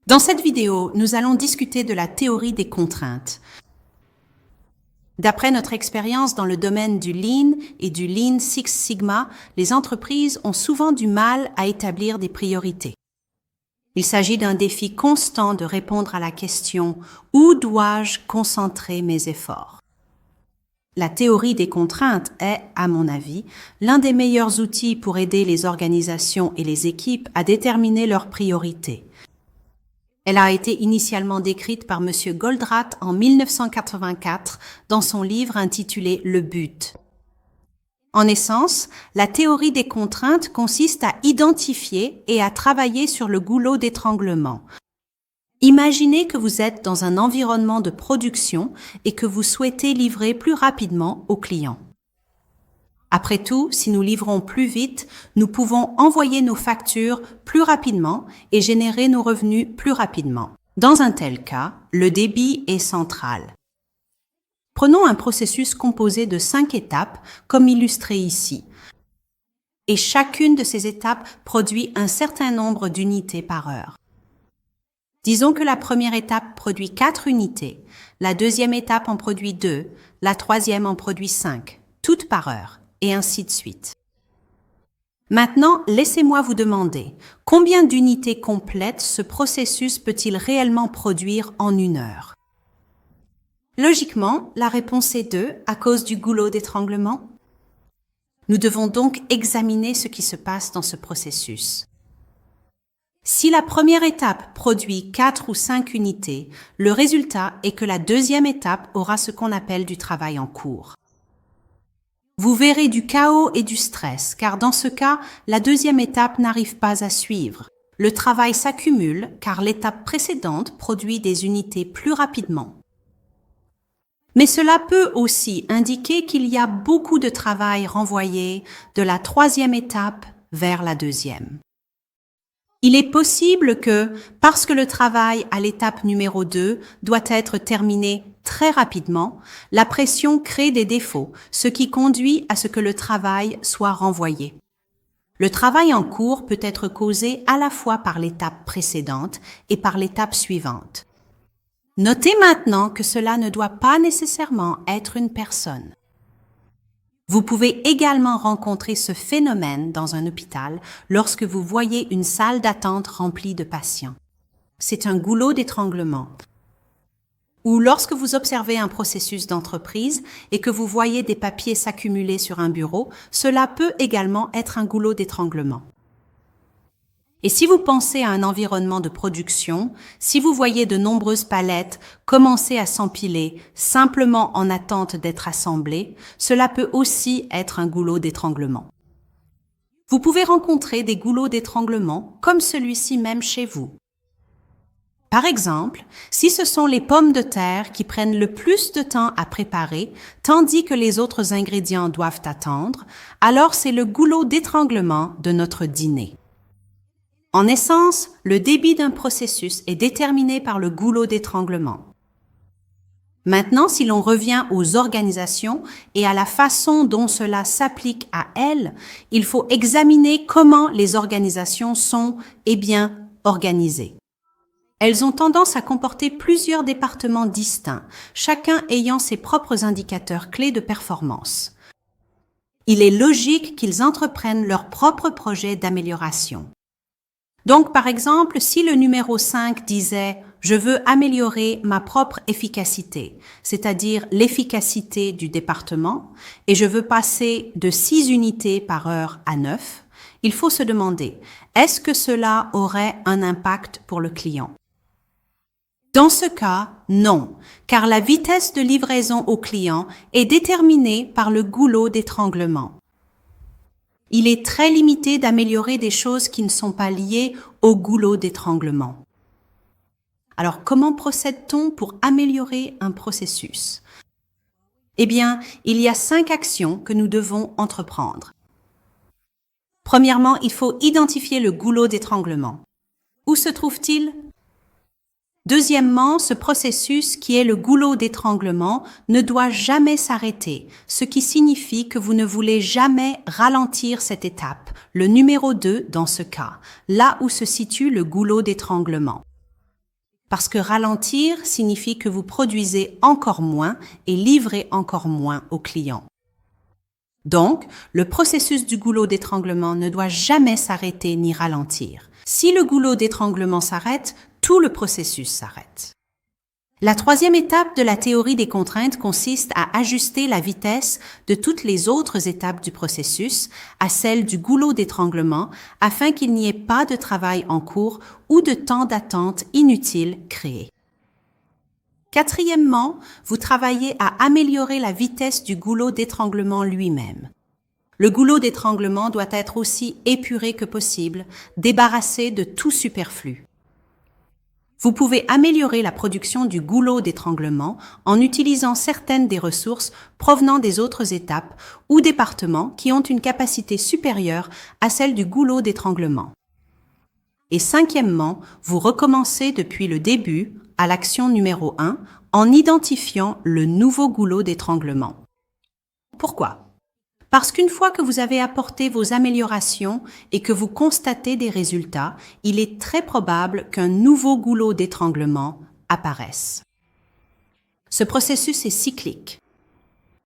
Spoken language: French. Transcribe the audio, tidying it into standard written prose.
Dans cette vidéo, nous allons discuter de la théorie des contraintes. D'après notre expérience dans le domaine du Lean et du Lean Six Sigma, les entreprises ont souvent du mal à établir des priorités. Il s'agit d'un défi constant de répondre à la question « Où dois-je concentrer mes efforts ?» La théorie des contraintes est, à mon avis, l'un des meilleurs outils pour aider les organisations et les équipes à déterminer leurs priorités. Elle a été initialement décrite par M. Goldratt en 1984 dans son livre intitulé « Le but ». En essence, la théorie des contraintes consiste à identifier et à travailler sur le goulot d'étranglement. Imaginez que vous êtes dans un environnement de production et que vous souhaitez livrer plus rapidement aux clients. Après tout, si nous livrons plus vite, nous pouvons envoyer nos factures plus rapidement et générer nos revenus plus rapidement. Dans un tel cas, le débit est central. Prenons un processus composé de 5 étapes, comme illustré ici. Et chacune de ces étapes produit un certain nombre d'unités par heure. Disons que la première étape produit 4 unités, la deuxième étape en produit 2, la troisième en produit 5, toutes par heure, et ainsi de suite. Maintenant, laissez-moi vous demander, combien d'unités complètes ce processus peut-il réellement produire en une heure? Logiquement, la réponse est 2 à cause du goulot d'étranglement. Nous devons donc examiner ce qui se passe dans ce processus. Si la première étape produit 4 ou 5 unités, le résultat est que la deuxième étape aura ce qu'on appelle du travail en cours. Vous verrez du chaos et du stress, car dans ce cas, la deuxième étape n'arrive pas à suivre. Le travail s'accumule, car l'étape précédente produit des unités plus rapidement. Mais cela peut aussi indiquer qu'il y a beaucoup de travail renvoyé de la troisième étape vers la deuxième. Il est possible que, parce que le travail à l'étape numéro 2 doit être terminé très rapidement, la pression crée des défauts, ce qui conduit à ce que le travail soit renvoyé. Le travail en cours peut être causé à la fois par l'étape précédente et par l'étape suivante. Notez maintenant que cela ne doit pas nécessairement être une personne. Vous pouvez également rencontrer ce phénomène dans un hôpital lorsque vous voyez une salle d'attente remplie de patients. C'est un goulot d'étranglement. Ou lorsque vous observez un processus d'entreprise et que vous voyez des papiers s'accumuler sur un bureau, cela peut également être un goulot d'étranglement. Et si vous pensez à un environnement de production, si vous voyez de nombreuses palettes commencer à s'empiler simplement en attente d'être assemblées, cela peut aussi être un goulot d'étranglement. Vous pouvez rencontrer des goulots d'étranglement comme celui-ci même chez vous. Par exemple, si ce sont les pommes de terre qui prennent le plus de temps à préparer, tandis que les autres ingrédients doivent attendre, alors c'est le goulot d'étranglement de notre dîner. En essence, le débit d'un processus est déterminé par le goulot d'étranglement. Maintenant, si l'on revient aux organisations et à la façon dont cela s'applique à elles, il faut examiner comment les organisations sont, organisées. Elles ont tendance à comporter plusieurs départements distincts, chacun ayant ses propres indicateurs clés de performance. Il est logique qu'ils entreprennent leurs propres projets d'amélioration. Donc, par exemple, si le numéro 5 disait « Je veux améliorer ma propre efficacité », c'est-à-dire l'efficacité du département, et je veux passer de 6 unités par heure à 9, il faut se demander « Est-ce que cela aurait un impact pour le client ?» Dans ce cas, non, car la vitesse de livraison au client est déterminée par le goulot d'étranglement. Il est très limité d'améliorer des choses qui ne sont pas liées au goulot d'étranglement. Alors, comment procède-t-on pour améliorer un processus? Eh bien, il y a 5 actions que nous devons entreprendre. Premièrement, il faut identifier le goulot d'étranglement. Où se trouve-t-il? Deuxièmement, ce processus qui est le goulot d'étranglement ne doit jamais s'arrêter, ce qui signifie que vous ne voulez jamais ralentir cette étape, le numéro 2 dans ce cas, là où se situe le goulot d'étranglement. Parce que ralentir signifie que vous produisez encore moins et livrez encore moins aux clients. Donc, le processus du goulot d'étranglement ne doit jamais s'arrêter ni ralentir. Si le goulot d'étranglement s'arrête, tout le processus s'arrête. La troisième étape de la théorie des contraintes consiste à ajuster la vitesse de toutes les autres étapes du processus à celle du goulot d'étranglement afin qu'il n'y ait pas de travail en cours ou de temps d'attente inutile créé. Quatrièmement, vous travaillez à améliorer la vitesse du goulot d'étranglement lui-même. Le goulot d'étranglement doit être aussi épuré que possible, débarrassé de tout superflu. Vous pouvez améliorer la production du goulot d'étranglement en utilisant certaines des ressources provenant des autres étapes ou départements qui ont une capacité supérieure à celle du goulot d'étranglement. Et cinquièmement, vous recommencez depuis le début à l'action numéro 1 en identifiant le nouveau goulot d'étranglement. Pourquoi ? Parce qu'une fois que vous avez apporté vos améliorations et que vous constatez des résultats, il est très probable qu'un nouveau goulot d'étranglement apparaisse. Ce processus est cyclique.